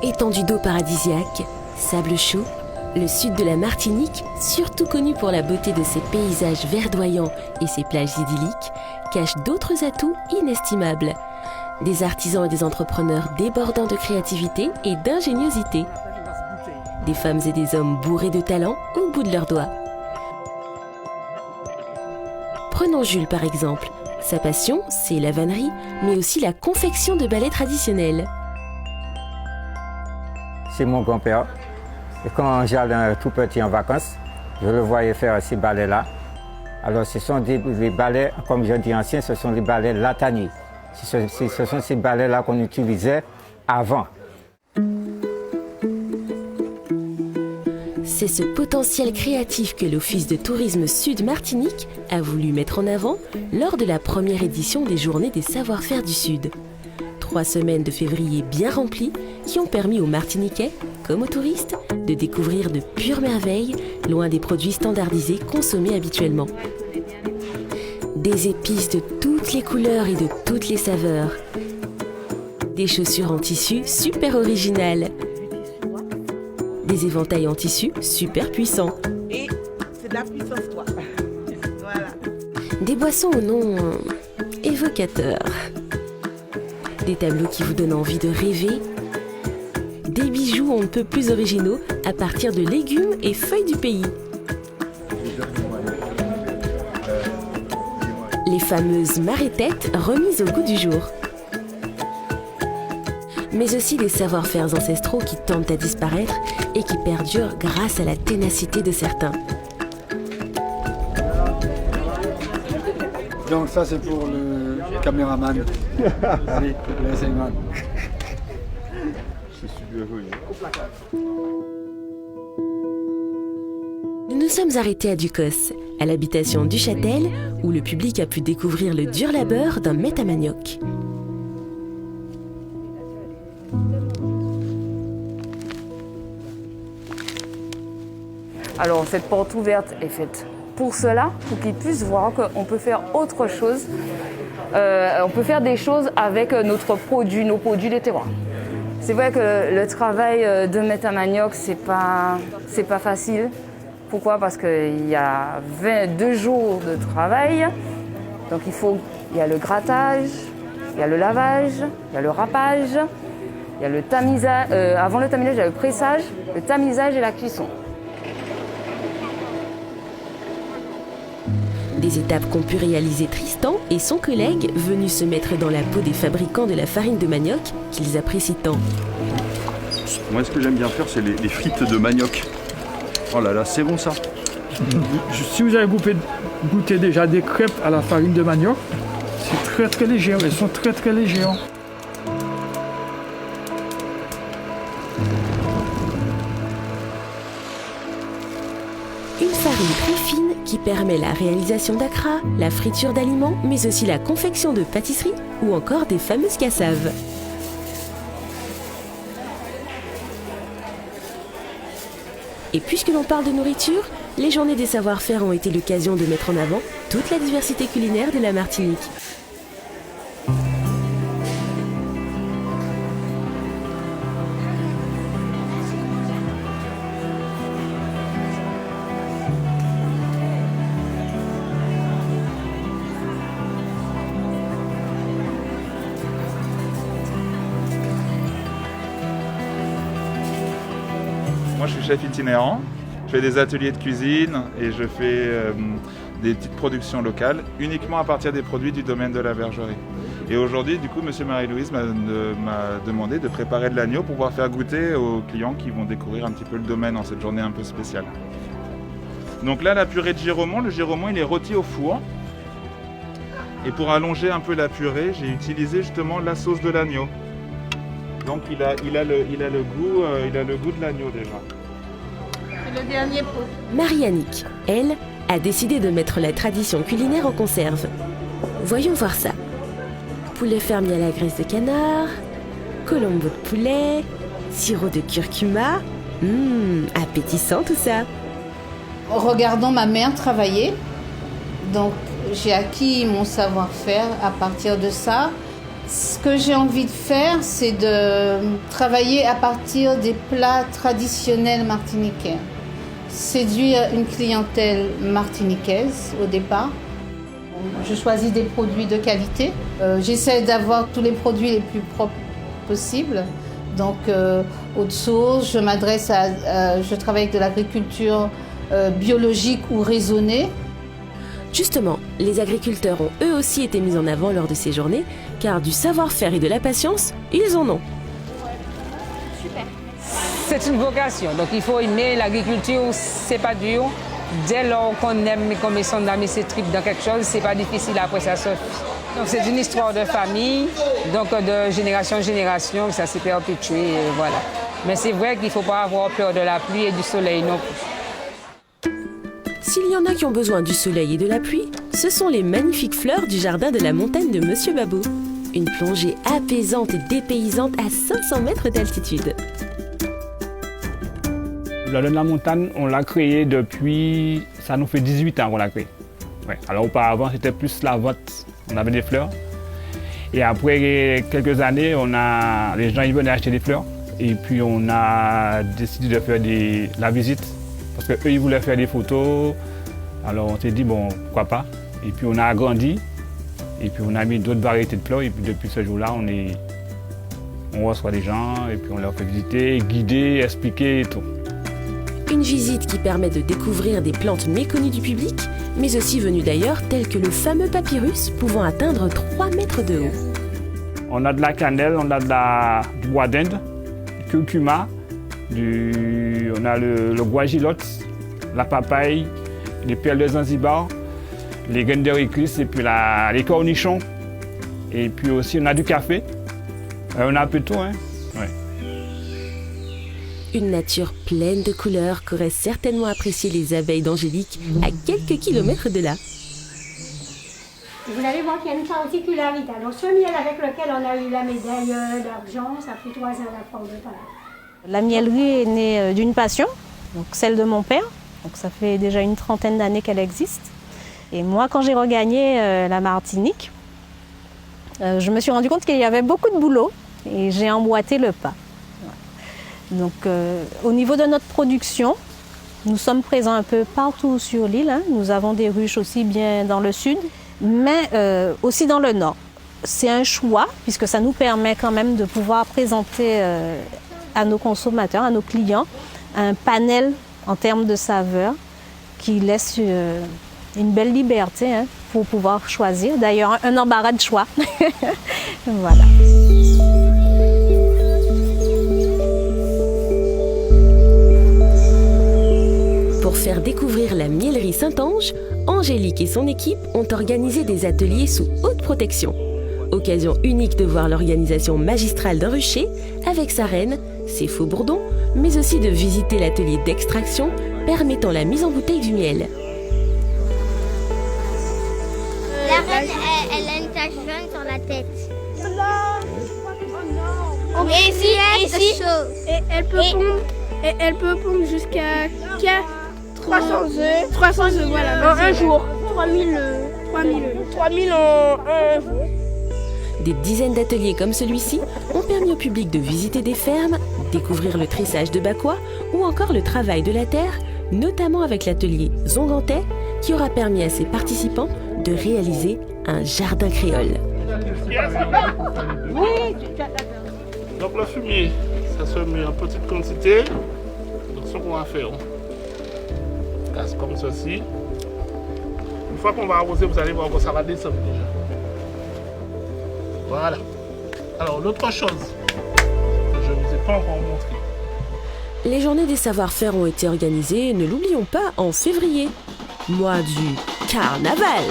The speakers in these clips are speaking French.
Étendue d'eau paradisiaque, sable chaud, le sud de la Martinique, surtout connu pour la beauté de ses paysages verdoyants et ses plages idylliques, cache d'autres atouts inestimables. Des artisans et des entrepreneurs débordant de créativité et d'ingéniosité. Des femmes et des hommes bourrés de talent au bout de leurs doigts. Prenons Jules par exemple. Sa passion, c'est la vannerie, mais aussi la confection de balais traditionnels. C'est mon grand-père. Et quand j'allais tout petit en vacances, je le voyais faire ces balais-là. Alors ce sont des balais, comme je dis anciens, ce sont des balais lataniers. Ce sont ces balais-là qu'on utilisait avant. C'est ce potentiel créatif que l'Office de tourisme Sud Martinique a voulu mettre en avant lors de la première édition des Journées des savoir-faire du Sud. 3 semaines de février bien remplies qui ont permis aux Martiniquais, comme aux touristes, de découvrir de pures merveilles, loin des produits standardisés consommés habituellement. Des épices de toutes les couleurs et de toutes les saveurs. Des chaussures en tissu super originales. Des éventails en tissu super puissants. Et c'est de la puissance, toi. Voilà. Des boissons au nom évocateur. Des tableaux qui vous donnent envie de rêver. Des bijoux on ne peut plus originaux à partir de légumes et feuilles du pays. Les fameuses marée-têtes remises au goût du jour. Mais aussi des savoir-faire ancestraux qui tendent à disparaître et qui perdurent grâce à la ténacité de certains. Donc ça c'est pour le caméraman. Allez, le man. Nous nous sommes arrêtés à Ducos, à l'habitation du Châtel, où le public a pu découvrir le dur labeur d'un mette à manioc. Alors cette porte ouverte est faite pour cela, pour qu'ils puissent voir qu'on peut faire autre chose. On peut faire des choses avec nos produits des terroirs. C'est vrai que le travail de mette à manioc, c'est pas facile. Pourquoi? Parce qu'il y a 22 jours de travail. Donc il y a le grattage, il y a le lavage, il y a le râpage, il y a le tamisage. Avant le tamisage, il y a le pressage, le tamisage et la cuisson. Des étapes qu'ont pu réaliser Tristan et son collègue venus se mettre dans la peau des fabricants de la farine de manioc qu'ils apprécient tant. Moi, ce que j'aime bien faire, c'est les frites de manioc. Oh là là, c'est bon ça. Si vous avez goûté déjà des crêpes à la farine de manioc, c'est très très léger, elles sont très très légères. Une farine très fine qui permet la réalisation d'acras, la friture d'aliments, mais aussi la confection de pâtisseries ou encore des fameuses cassaves. Et puisque l'on parle de nourriture, les Journées des savoir-faire ont été l'occasion de mettre en avant toute la diversité culinaire de la Martinique. Moi, je suis chef itinérant, je fais des ateliers de cuisine et je fais des petites productions locales, uniquement à partir des produits du domaine de la bergerie. Et aujourd'hui, du coup, monsieur Marie-Louise m'a demandé de préparer de l'agneau pour pouvoir faire goûter aux clients qui vont découvrir un petit peu le domaine en cette journée un peu spéciale. Donc là, la purée de giromont, le giromont, il est rôti au four. Et pour allonger un peu la purée, j'ai utilisé justement la sauce de l'agneau. Donc il a le goût de l'agneau déjà. C'est le dernier pot. Marie-Annick, elle, a décidé de mettre la tradition culinaire en conserve. Voyons voir ça. Poulet fermier à la graisse de canard, colombo de poulet, sirop de curcuma. Appétissant tout ça. En regardant ma mère travailler, donc j'ai acquis mon savoir-faire à partir de ça. Ce que j'ai envie de faire, c'est de travailler à partir des plats traditionnels martiniquais. Séduire une clientèle martiniquaise au départ. Je choisis des produits de qualité. J'essaie d'avoir tous les produits les plus propres possibles. Donc, eau de source, je travaille avec de l'agriculture biologique ou raisonnée. Justement, les agriculteurs ont eux aussi été mis en avant lors de ces journées, car du savoir-faire et de la patience, ils en ont. C'est une vocation, donc il faut aimer l'agriculture, c'est pas dur. Dès lors qu'on aime et qu'on met son âme et ses tripes dans quelque chose, c'est pas difficile après ça se fait. Donc c'est une histoire de famille, donc de génération en génération, ça s'est perpétué, et voilà. Mais c'est vrai qu'il ne faut pas avoir peur de la pluie et du soleil non plus. S'il y en a qui ont besoin du soleil et de la pluie, ce sont les magnifiques fleurs du jardin de la montagne de Monsieur Babot. Une plongée apaisante et dépaysante à 500 mètres d'altitude. Le jardin de la montagne, on l'a créé depuis, ça nous fait 18 ans qu'on l'a créé. Ouais. Alors auparavant, c'était plus la vente, on avait des fleurs. Et après quelques années, les gens ils venaient acheter des fleurs. Et puis on a décidé de faire la visite, parce qu'eux ils voulaient faire des photos. Alors on s'est dit, bon, pourquoi pas. Et puis on a agrandi, et puis on a mis d'autres variétés de fleurs. Et puis depuis ce jour-là, on reçoit des gens, et puis on leur fait visiter, guider, expliquer et tout. Une visite qui permet de découvrir des plantes méconnues du public, mais aussi venues d'ailleurs, telles que le fameux papyrus pouvant atteindre 3 mètres de haut. On a de la cannelle, on a du bois d'Inde, du curcuma, on a le guajilote, la papaye, les perles de Zanzibar, les graines de réclus et puis les cornichons. Et puis aussi on a du café. On a un peu tout, hein. Ouais. Une nature pleine de couleurs qu'auraient certainement apprécié les abeilles d'Angélique à quelques kilomètres de là. Vous allez voir qu'il y a une particularité. Alors ce miel avec lequel on a eu la médaille d'argent, ça fait 3 ans la forme de parole. La miellerie est née d'une passion, donc celle de mon père. Donc ça fait déjà une 30aine d'années qu'elle existe. Et moi, quand j'ai regagné la Martinique, je me suis rendu compte qu'il y avait beaucoup de boulot et j'ai emboîté le pas. Donc, au niveau de notre production, nous sommes présents un peu partout sur l'île. Hein. Nous avons des ruches aussi bien dans le sud, mais aussi dans le nord. C'est un choix, puisque ça nous permet quand même de pouvoir présenter à nos consommateurs, à nos clients, un panel en termes de saveurs qui laisse une belle liberté hein, pour pouvoir choisir. D'ailleurs, un embarras de choix. Voilà. Pour faire découvrir la miellerie Saint-Ange, Angélique et son équipe ont organisé des ateliers sous haute protection. Occasion unique de voir l'organisation magistrale d'un rucher avec sa reine, ses faux bourdons, mais aussi de visiter l'atelier d'extraction permettant la mise en bouteille du miel. La reine, elle a une tache jaune sur la tête. Et ici, elle peut pondre jusqu'à 300 œufs. 300 œufs, voilà. En un jour. 3000 en un jour. Des dizaines d'ateliers comme celui-ci ont permis au public de visiter des fermes, découvrir le tressage de Bacois ou encore le travail de la terre, notamment avec l'atelier Zongantais, qui aura permis à ses participants de réaliser un jardin créole. Oui. Donc le fumier, ça se met en petite quantité. Donc ce qu'on va faire, on casse comme ceci. Une fois qu'on va arroser, vous allez voir que ça va descendre déjà. Voilà. Alors l'autre chose que je ne vous ai pas encore montré. Les journées des savoir-faire ont été organisées, ne l'oublions pas, en février. Mois du carnaval.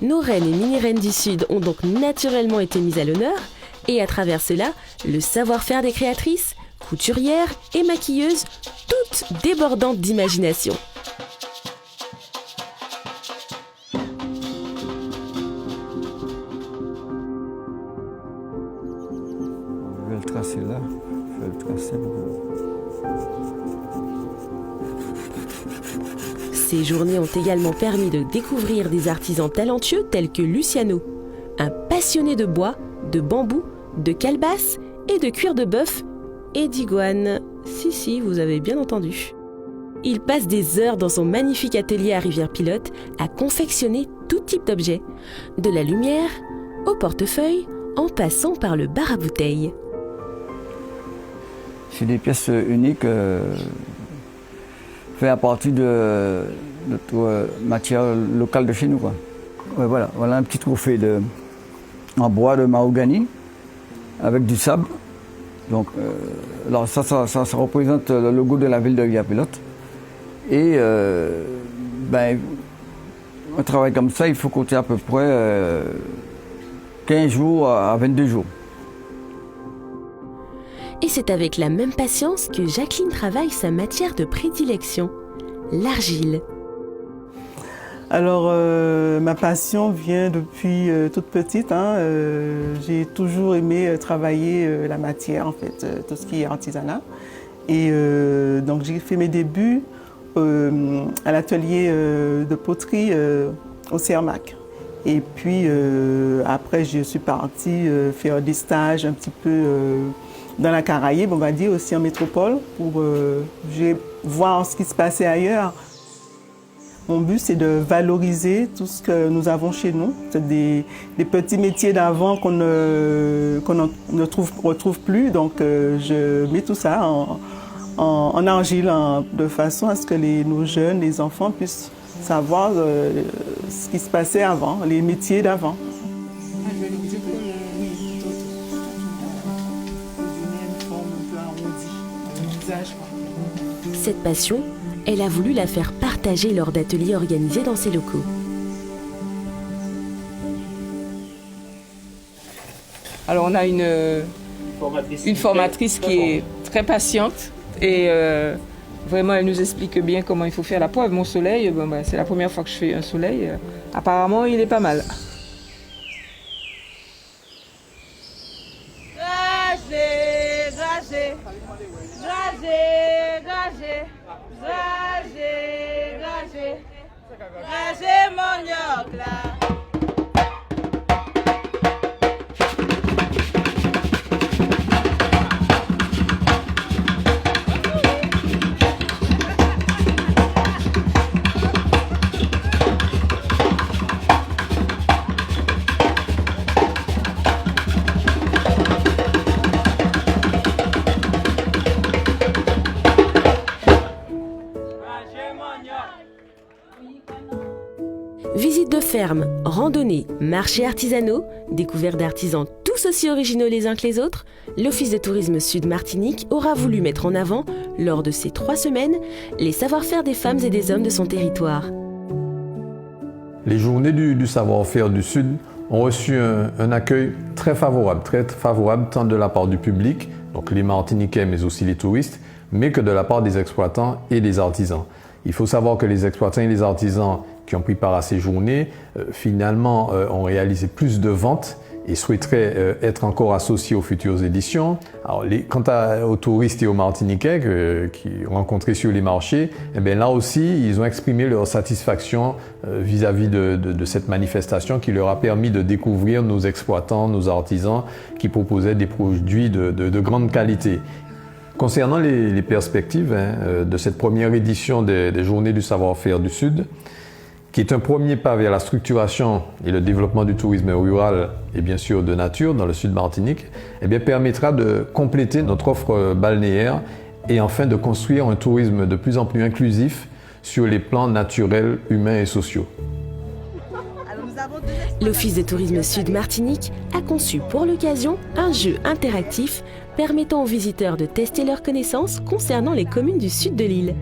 Nos reines et mini-reines du Sud ont donc naturellement été mises à l'honneur et à travers cela, le savoir-faire des créatrices couturières et maquilleuses, toutes débordantes d'imagination. Je vais le tracer là. Je vais le tracer Ces journées ont également permis de découvrir des artisans talentueux tels que Luciano, un passionné de bois, de bambou, de calebasse et de cuir de bœuf et d'iguane. Si, vous avez bien entendu. Il passe des heures dans son magnifique atelier à Rivière-Pilote à confectionner tout type d'objets, de la lumière au portefeuille en passant par le bar à bouteilles. C'est des pièces uniques faites à partir de notre matière locale de chez nous, quoi. Ouais, voilà un petit trophée en bois de mahogany avec du sable. Donc, alors ça représente le logo de la ville de Rivière-Pilote. Et un travail comme ça, il faut compter à peu près 15 jours à 22 jours. Et c'est avec la même patience que Jacqueline travaille sa matière de prédilection, l'argile. Alors, ma passion vient depuis toute petite. J'ai toujours aimé travailler la matière, en fait, tout ce qui est artisanat. Et donc, j'ai fait mes débuts à l'atelier de poterie au CERMAC. Et puis, après, je suis partie faire des stages un petit peu dans la Caraïbe, on va dire, aussi en métropole, pour voir ce qui se passait ailleurs. Mon but, c'est de valoriser tout ce que nous avons chez nous. C'est des petits métiers d'avant qu'on ne retrouve plus. Donc, je mets tout ça en argile, de façon à ce que nos jeunes, les enfants puissent savoir ce qui se passait avant, les métiers d'avant. Cette passion, elle a voulu la faire partager lors d'ateliers organisés dans ses locaux. Alors on a une formatrice qui est très patiente et vraiment elle nous explique bien comment il faut faire la poêle. Mon soleil, c'est la première fois que je fais un soleil. Apparemment il est pas mal. Visites de fermes, randonnées, marchés artisanaux, découvertes d'artisans tous aussi originaux les uns que les autres, l'Office de tourisme Sud Martinique aura voulu mettre en avant, lors de ces 3 semaines, les savoir-faire des femmes et des hommes de son territoire. Les journées du savoir-faire du Sud ont reçu un accueil très favorable tant de la part du public, donc les Martiniquais mais aussi les touristes, mais que de la part des exploitants et des artisans. Il faut savoir que les exploitants et les artisans qui ont pris part à ces journées, finalement, ont réalisé plus de ventes et souhaiteraient être encore associés aux futures éditions. Alors, quant aux touristes et aux Martiniquais qui rencontrés sur les marchés, eh bien, là aussi, ils ont exprimé leur satisfaction vis-à-vis de cette manifestation qui leur a permis de découvrir nos exploitants, nos artisans qui proposaient des produits de grande qualité. Concernant les perspectives de cette première édition des Journées du savoir-faire du Sud, qui est un premier pas vers la structuration et le développement du tourisme rural et bien sûr de nature dans le Sud Martinique, eh bien, permettra de compléter notre offre balnéaire et enfin de construire un tourisme de plus en plus inclusif sur les plans naturels, humains et sociaux. L'Office de tourisme Sud Martinique a conçu pour l'occasion un jeu interactif permettant aux visiteurs de tester leurs connaissances concernant les communes du sud de l'île.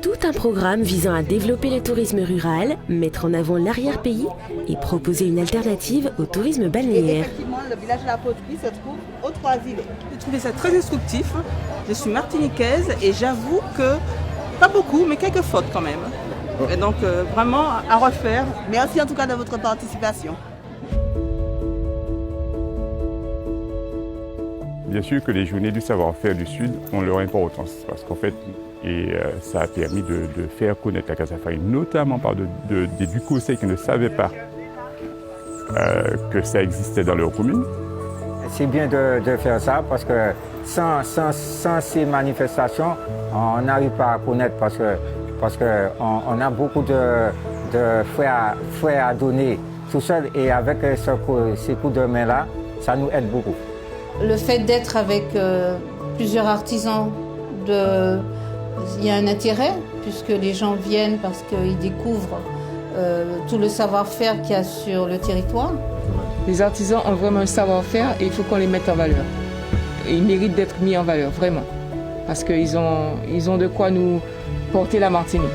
Tout un programme visant à développer le tourisme rural, mettre en avant l'arrière-pays et proposer une alternative au tourisme balnéaire. Effectivement, le village de la poterie se trouve aux 3 îlets. J'ai trouvé ça très instructif. Je suis martiniquaise et j'avoue que, pas beaucoup, mais quelques fautes quand même. Et donc vraiment à refaire. Merci en tout cas de votre participation. Bien sûr que les journées du savoir-faire du Sud ont leur importance parce qu'en fait, ça a permis de faire connaître la Casa Farine, notamment par des Ducosais qui ne savaient pas que ça existait dans leur commune. C'est bien de faire ça parce que sans ces manifestations, on n'arrive pas à connaître parce qu'on a beaucoup de frais à donner tout seul et avec ces coups de main-là, ça nous aide beaucoup. Le fait d'être avec plusieurs artisans, il y a un intérêt puisque les gens viennent parce qu'ils découvrent tout le savoir-faire qu'il y a sur le territoire. Les artisans ont vraiment un savoir-faire et il faut qu'on les mette en valeur. Ils méritent d'être mis en valeur, vraiment, parce qu'ils ont de quoi nous porter la Martinique.